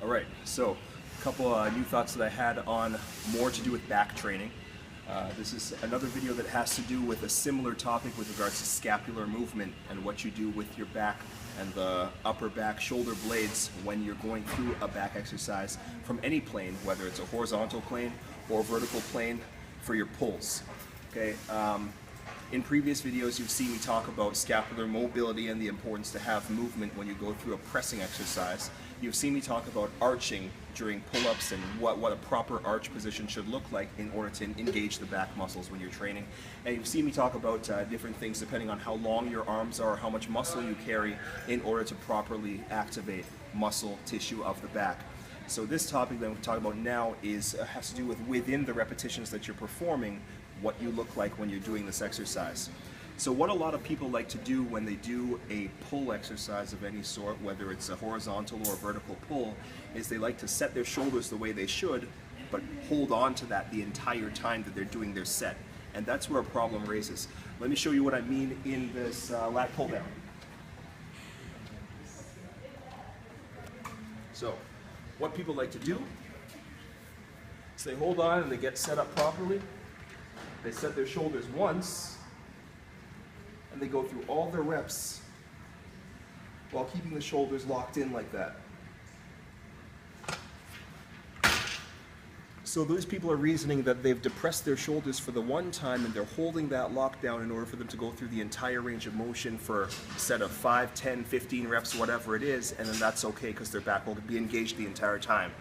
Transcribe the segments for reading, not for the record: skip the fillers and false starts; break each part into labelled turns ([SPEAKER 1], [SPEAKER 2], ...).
[SPEAKER 1] All right, so a couple new thoughts that I had on more to do with back training. This is another video that has to do with a similar topic with regards to scapular movement and what you do with your back and the upper back shoulder blades when you're going through a back exercise from any plane, whether it's a horizontal plane or vertical plane for your pulls. Okay. In previous videos, you've seen me talk about scapular mobility and the importance to have movement when you go through a pressing exercise. You've seen me talk about arching during pull-ups and what a proper arch position should look like in order to engage the back muscles when you're training. And you've seen me talk about different things depending on how long your arms are, how much muscle you carry in order to properly activate muscle tissue of the back. So this topic that I'm talking about now has to do with within the repetitions that you're performing, what you look like when you're doing this exercise. So what a lot of people like to do when they do a pull exercise of any sort, whether it's a horizontal or a vertical pull, is they like to set their shoulders the way they should, but hold on to that the entire time that they're doing their set. And that's where a problem raises. Let me show you what I mean in this lat pull down. So what people like to do is they hold on and they get set up properly. They set their shoulders once, and they go through all their reps while keeping the shoulders locked in like that. So those people are reasoning that they've depressed their shoulders for the one time and they're holding that lockdown in order for them to go through the entire range of motion for a set of 5, 10, 15 reps, whatever it is, and then that's okay because their back will be engaged the entire time.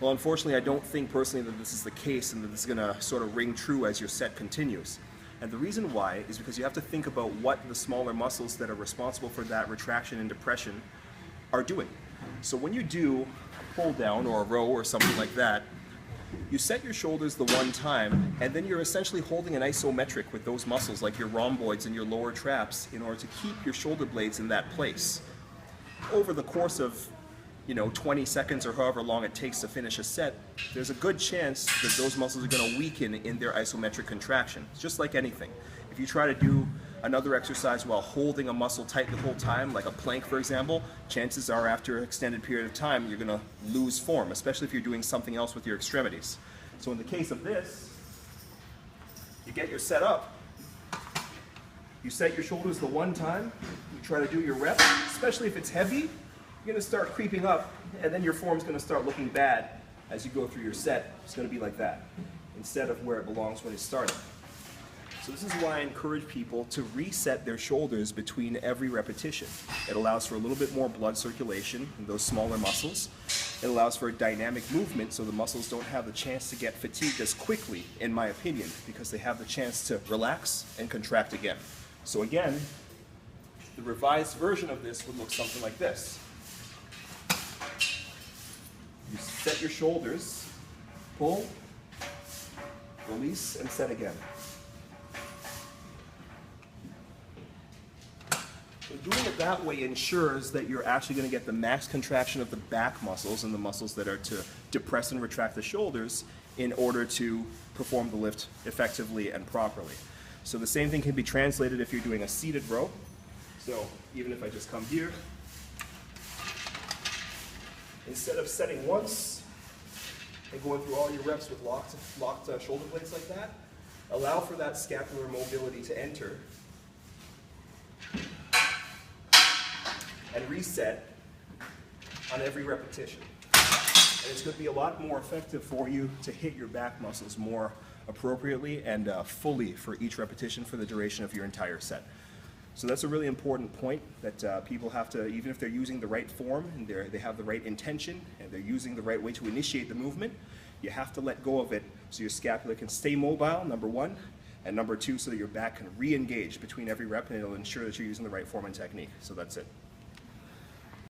[SPEAKER 1] Well, unfortunately, I don't think personally that this is the case and that this is going to sort of ring true as your set continues. And the reason why is because you have to think about what the smaller muscles that are responsible for that retraction and depression are doing. So when you do a pull down or a row or something like that, you set your shoulders the one time, and then you're essentially holding an isometric with those muscles like your rhomboids and your lower traps in order to keep your shoulder blades in that place. Over the course of 20 seconds or however long it takes to finish a set, there's a good chance that those muscles are going to weaken in their isometric contraction. It's just like anything. If you try to do another exercise while holding a muscle tight the whole time, like a plank for example, chances are after an extended period of time you're going to lose form, especially if you're doing something else with your extremities. So in the case of this, you get your set up, you set your shoulders the one time, you try to do your reps, especially if it's heavy, you're going to start creeping up, and then your form's going to start looking bad as you go through your set. It's going to be like that, instead of where it belongs when it started. So this is why I encourage people to reset their shoulders between every repetition. It allows for a little bit more blood circulation in those smaller muscles. It allows for a dynamic movement so the muscles don't have the chance to get fatigued as quickly, in my opinion, because they have the chance to relax and contract again. So again, the revised version of this would look something like this. You set your shoulders, pull, release, and set again. So doing it that way ensures that you're actually going to get the max contraction of the back muscles and the muscles that are to depress and retract the shoulders in order to perform the lift effectively and properly. So the same thing can be translated if you're doing a seated row. So even if I just come here, instead of setting once and going through all your reps with locked shoulder blades like that, allow for that scapular mobility to enter and reset on every repetition. And it's going to be a lot more effective for you to hit your back muscles more appropriately and fully for each repetition for the duration of your entire set. So that's a really important point that people have to, even if they're using the right form and they have the right intention and they're using the right way to initiate the movement, you have to let go of it so your scapula can stay mobile, number one, and number two, so that your back can re-engage between every rep and it'll ensure that you're using the right form and technique. So that's it.